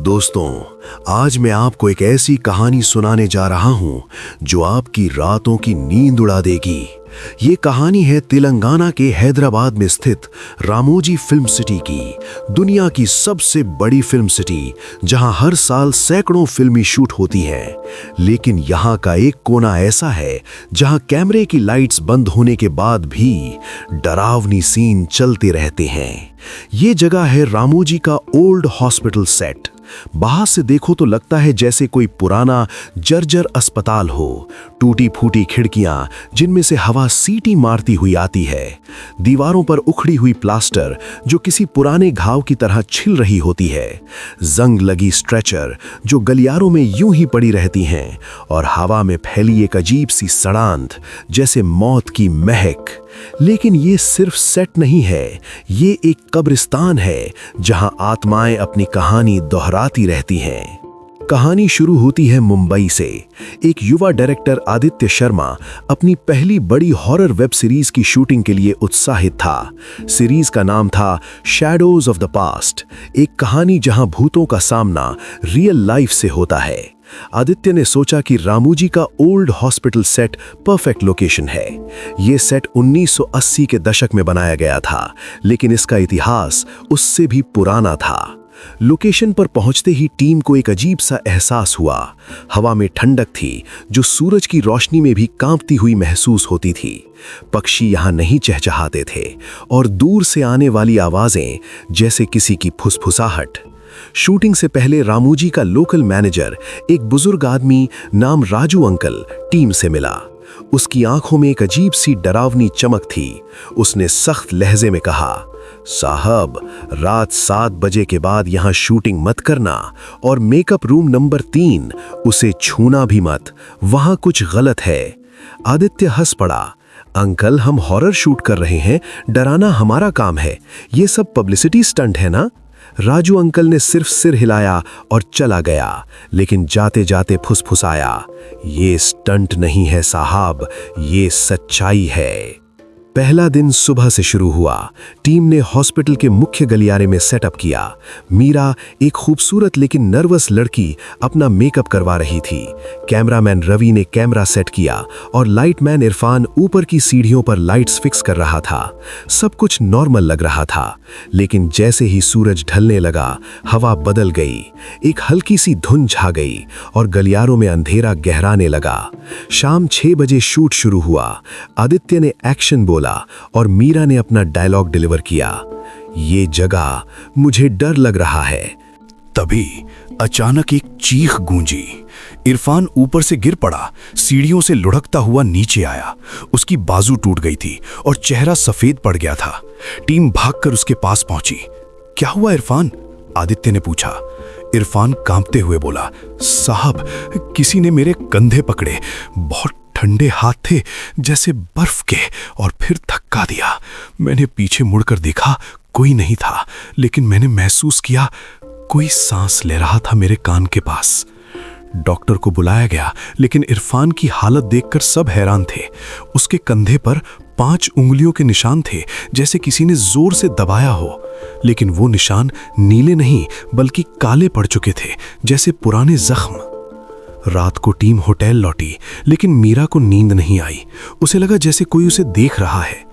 दोस्तों, आज मैं आपको एक ऐसी कहानी सुनाने जा रहा हूं जो आपकी रातों की नींद उड़ा देगी। ये कहानी है तेलंगाना के हैदराबाद में स्थित रामोजी फिल्म सिटी की, दुनिया की सबसे बड़ी फिल्म सिटी, जहां हर साल सैकड़ों फिल्में शूट होती हैं। लेकिन यहां का एक कोना ऐसा है जहां कैमरे की लाइट्स बंद होने के बाद भी डरावनी सीन चलते रहते हैं। ये जगह है रामोजी का ओल्ड हॉस्पिटल सेट। बाहर से देखो तो लगता है जैसे कोई पुराना जर्जर अस्पताल हो। टूटी फूटी खिड़कियां जिनमें से हवा सीटी मारती हुई आती है, दीवारों पर उखड़ी हुई प्लास्टर जो किसी पुराने घाव की तरह छिल रही होती है, जंग लगी स्ट्रेचर जो गलियारों में यूं ही पड़ी रहती हैं, और हवा में फैली एक अजीब सी सड़ांध जैसे मौत की महक। लेकिन ये सिर्फ सेट नहीं है, ये एक कब्रिस्तान है जहां आत्माएं अपनी कहानी दोहराती रहती हैं। कहानी शुरू होती है मुंबई से। एक युवा डायरेक्टर आदित्य शर्मा अपनी पहली बड़ी हॉरर वेब सीरीज की शूटिंग के लिए उत्साहित था। सीरीज का नाम था शैडोज ऑफ द पास्ट, एक कहानी जहां भूतों का सामना रियल लाइफ से होता है। आदित्य ने सोचा कि रामोजी का old hospital set perfect location है। यह सेट 1980 के दशक में बनाया गया था, लेकिन इसका इतिहास उससे भी पुराना था। लोकेशन पर पहुंचते ही टीम को एक अजीब सा एहसास हुआ। हवा में ठंडक थी जो सूरज की रोशनी में भी कांपती हुई महसूस होती थी। पक्षी यहां नहीं चहचहाते थे और दूर से आने वाली आवाजें जैसे किसी की फुसफुसाहट। शूटिंग से पहले रामोजी का लोकल मैनेजर, एक बुजुर्ग आदमी नाम राजू अंकल, टीम से मिला। उसकी आंखों में एक अजीब सी डरावनी चमक थी। उसने सख्त लहजे में कहा, साहब, रात 7 बजे के बाद यहां शूटिंग मत करना, और मेकअप रूम नंबर 3 उसे छूना भी मत, वहां कुछ गलत है। आदित्य हंस पड़ा। अंकल, हम हॉरर शूट कर रहे हैं, डराना हमारा काम है, ये सब पब्लिसिटी स्टंट है ना। राजू अंकल ने सिर्फ सिर हिलाया और चला गया, लेकिन जाते जाते फुसफुसाया, ये स्टंट नहीं है साहब, ये सच्चाई है। पहला दिन सुबह से शुरू हुआ। टीम ने हॉस्पिटल के मुख्य गलियारे में सेटअप किया। मीरा, एक खूबसूरत लेकिन नर्वस लड़की, अपना मेकअप करवा रही थी। कैमरामैन रवि ने कैमरा सेट किया और लाइटमैन इरफान ऊपर की सीढ़ियों पर लाइट्स फिक्स कर रहा था। सब कुछ नॉर्मल लग रहा था, लेकिन जैसे ही सूरज ढलने लगा, हवा बदल गई। एक हल्की सी धुंध छा गई और गलियारों में अंधेरा गहराने लगा। शाम 6 बजे शूट शुरू हुआ। आदित्य ने एक्शन बोला और मीरा ने अपना डायलॉग डिलीवर किया, ये जगह मुझे डर लग रहा है। तभी अचानक एक चीख गूंजी। इरफान ऊपर से गिर पड़ा, सीढ़ियों से लुढ़कता हुआ नीचे आया। उसकी बाजू टूट गई थी और चेहरा सफेद पड़ गया था। टीम भागकर उसके पास पहुंची। क्या हुआ इरफान? आदित्य ने पूछा। इरफान कांपते हुए बोला, साहब, किसी ने मेरे कंधे पकड़े, बहुत ठंडे हाथ थे जैसे बर्फ के, और फिर धक्का दिया। मैंने पीछे मुड़कर देखा, कोई नहीं था, लेकिन मैंने महसूस किया कोई सांस ले रहा था मेरे कान के पास। डॉक्टर को बुलाया गया, लेकिन इरफान की हालत देखकर सब हैरान थे। उसके कंधे पर 5 उंगलियों के निशान थे, जैसे किसी ने जोर से दबाया हो, लेकिन वो निशान नीले नहीं बल्कि काले पड़ चुके थे, जैसे पुराने जख्म। रात को टीम होटल लौटी, लेकिन मीरा को नींद नहीं आई। उसे लगा जैसे कोई उसे देख रहा है।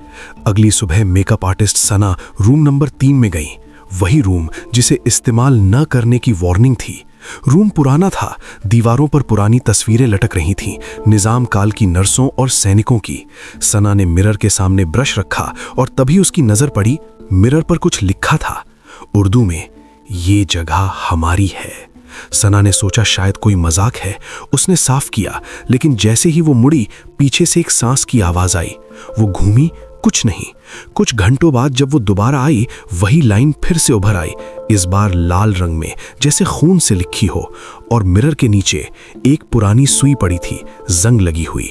अगली सुबह मेकअप आर्टिस्ट सना रूम नंबर 3 में गई, वही रूम जिसे इस्तेमाल न करने की वार्निंग थी। रूम पुराना था, दीवारों पर पुरानी तस्वीरें लटक रही थीं, निजाम काल की नर्सों और सैनिकों की। सना ने मिरर के सामने ब्रश रखा और तभी उसकी नजर पड़ी, मिरर पर कुछ लिखा था उर्दू में, ये जगह हमारी है। सना ने सोचा शायद कोई मजाक है। उसने साफ किया, लेकिन जैसे ही वो मुड़ी, पीछे से एक सांस की आवाज आई। वो घूमी, कुछ नहीं। कुछ घंटों बाद जब वो दोबारा आई, वही लाइन फिर से उभर आई, इस बार लाल रंग में, जैसे खून से लिखी हो, और मिरर के नीचे एक पुरानी सुई पड़ी थी, जंग लगी हुई।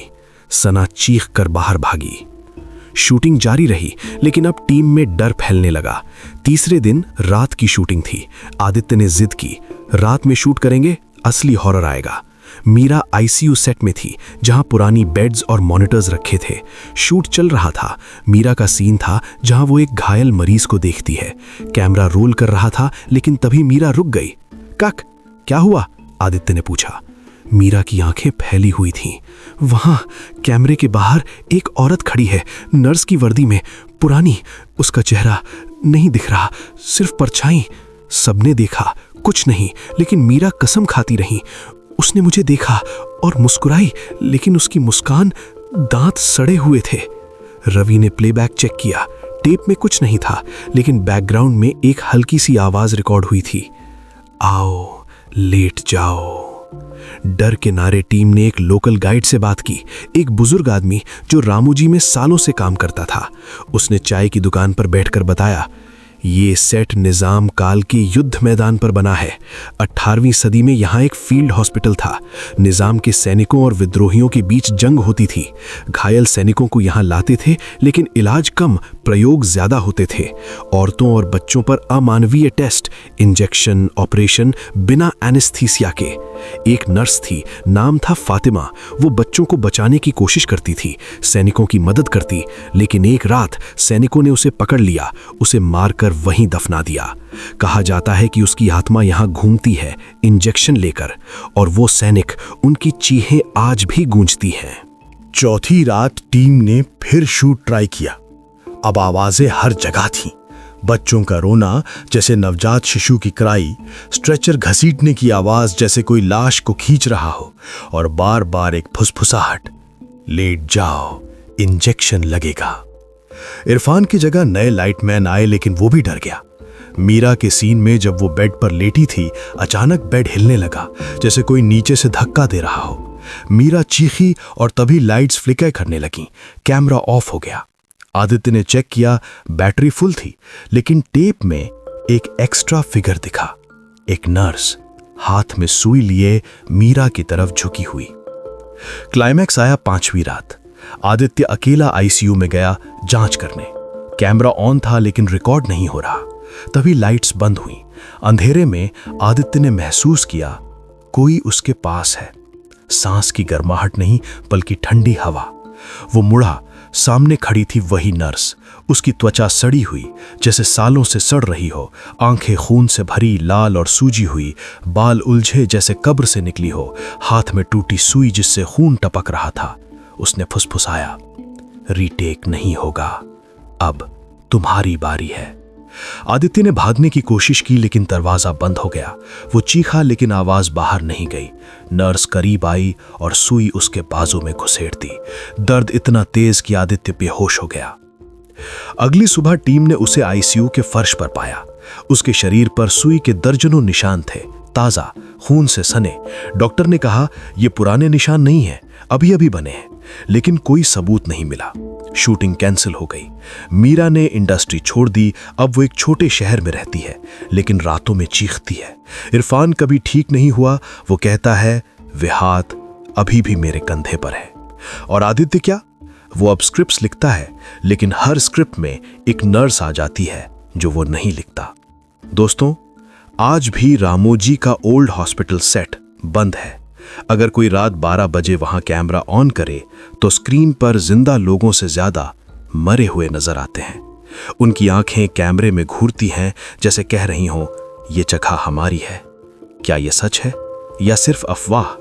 सना चीख कर बाहर भागी। शूटिंग जारी रही, लेकिन अब टीम में डर फैलने लगा। तीसरे दिन रात की शूटिंग थी। आदित्य ने जिद की, रात में शूट करेंगे, असली हॉरर आएगा। मीरा आईसीयू सेट में थी, जहां पुरानी बेड्स और मॉनिटर्स रखे थे। शूट चल रहा था। मीरा का सीन था जहां वो एक घायल मरीज को देखती है। कैमरा रोल कर रहा था, लेकिन तभी मीरा रुक गई। कक, क्या हुआ? आदित्य ने पूछा। मीरा की आंखें फैली हुई थीं। वहां कैमरे के बाहर एक औरत खड़ी है, नर्स की वर्दी में, पुरानी। उसका चेहरा नहीं दिख रहा, सिर्फ परछाई। सबने देखा, कुछ नहीं, लेकिन मीरा कसम खाती रही। उसने मुझे देखा और मुस्कुराई, लेकिन उसकी मुस्कान, दांत सड़े हुए थे। रवि ने प्लेबैक चेक किया। टेप में कुछ नहीं था, लेकिन बैकग्राउंड में एक हल्की सी आवाज रिकॉर्ड हुई थी, आओ लेट जाओ। डर के नारे टीम ने एक लोकल गाइड से बात की, एक बुजुर्ग आदमी जो रामू जी में सालों से काम करता था। उसने चाय की दुकान पर बैठकर बताया, ये सेट निजाम काल के युद्ध मैदान पर बना है। 18वीं सदी में यहाँ एक फील्ड हॉस्पिटल था। निजाम के सैनिकों और विद्रोहियों के बीच जंग होती थी। घायल सैनिकों को यहाँ लाते थे, लेकिन इलाज कम, प्रयोग ज्यादा होते थे। औरतों और बच्चों पर अमानवीय टेस्ट, इंजेक्शन, ऑपरेशन बिना एनेस्थीसिया के। एक नर्स थी, नाम था फातिमा। वो बच्चों को बचाने की कोशिश करती थी, सैनिकों की मदद करती, लेकिन एक रात सैनिकों ने उसे पकड़ लिया, उसे मारकर वहीं दफना दिया। कहा जाता है कि उसकी आत्मा यहां घूमती है, इंजेक्शन लेकर, और वो सैनिक, उनकी चीखें आज भी गूंजती हैं। चौथी रात टीम ने फिर शूट ट्राई किया। अब आवाजें हर जगह थीं। बच्चों का रोना जैसे नवजात शिशु की कराई, स्ट्रेचर घसीटने की आवाज जैसे कोई लाश को खींच रहा हो, और बार बार एक फुसफुसाहट, लेट जाओ, इंजेक्शन लगेगा। इरफान की जगह नए लाइटमैन आए, लेकिन वो भी डर गया। मीरा के सीन में जब वो बेड पर लेटी थी, अचानक बेड हिलने लगा, जैसे कोई नीचे से धक्का दे रहा हो। मीरा चीखी और तभी लाइट्स फ्लिकर करने लगी। कैमरा ऑफ हो गया। आदित्य ने चेक किया, बैटरी फुल थी, लेकिन टेप में एक एक्स्ट्रा फिगर दिखा। एक नर्स हाथ में सुई लिए मीरा की तरफ झुकी हुई। क्लाइमैक्स आया 5वीं रात। आदित्य अकेला आईसीयू में गया जांच करने। कैमरा ऑन था, लेकिन रिकॉर्ड नहीं हो रहा। तभी लाइट्स बंद हुई। अंधेरे में आदित्य ने महसूस किया कोई उसके पास है। सांस की गर्माहट नहीं, बल्कि ठंडी हवा। वो मुड़ा, सामने खड़ी थी वही नर्स। उसकी त्वचा सड़ी हुई, जैसे सालों से सड़ रही हो, आंखें खून से भरी, लाल और सूजी हुई, बाल उलझे जैसे कब्र से निकली हो, हाथ में टूटी सुई जिससे खून टपक रहा था। उसने फुसफुसाया, रीटेक नहीं होगा, अब तुम्हारी बारी है। आदित्य ने भागने की कोशिश की, लेकिन दरवाजा बंद हो गया। वो चीखा, लेकिन आवाज बाहर नहीं गई। नर्स करीब आई और सुई उसके बाजू में घुसेड़ती। दर्द इतना तेज कि आदित्य बेहोश हो गया। अगली सुबह टीम ने उसे आईसीयू के फर्श पर पाया। उसके शरीर पर सुई के दर्जनों निशान थे, ताजा, खून से सने। डॉक्टर ने कहा, ये पुराने निशान नहीं है, अभी अभी बने हैं, लेकिन कोई सबूत नहीं मिला। शूटिंग कैंसिल हो गई। मीरा ने इंडस्ट्री छोड़ दी। अब वो एक छोटे शहर में रहती है, लेकिन रातों में चीखती है। इरफान कभी ठीक नहीं हुआ। वो कहता है, वे हाथ अभी भी मेरे कंधे पर है। और आदित्य क्या? वो अब स्क्रिप्ट्स लिखता है, लेकिन हर स्क्रिप्ट में एक नर्स आ जाती है जो वो नहीं लिखता। दोस्तों, आज भी रामोजी का ओल्ड हॉस्पिटल सेट बंद है। अगर कोई रात 12 बजे वहां कैमरा ऑन करे तो स्क्रीन पर जिंदा लोगों से ज्यादा मरे हुए नजर आते हैं। उनकी आंखें कैमरे में घूरती हैं, जैसे कह रही हों, ये जगह हमारी है। क्या ये सच है या सिर्फ अफवाह?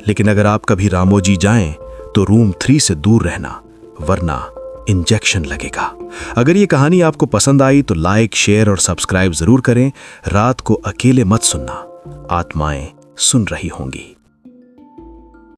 लेकिन अगर आप कभी रामोजी जाएं तो रूम 3 से दूर रहना, वरना इंजेक्शन लगेगा। अगर ये कहानी आपको पसंद आई तो लाइक, शेयर और सब्सक्राइब जरूर करें। रात को अकेले मत सुनना, आत्माएं सुन रही होंगी।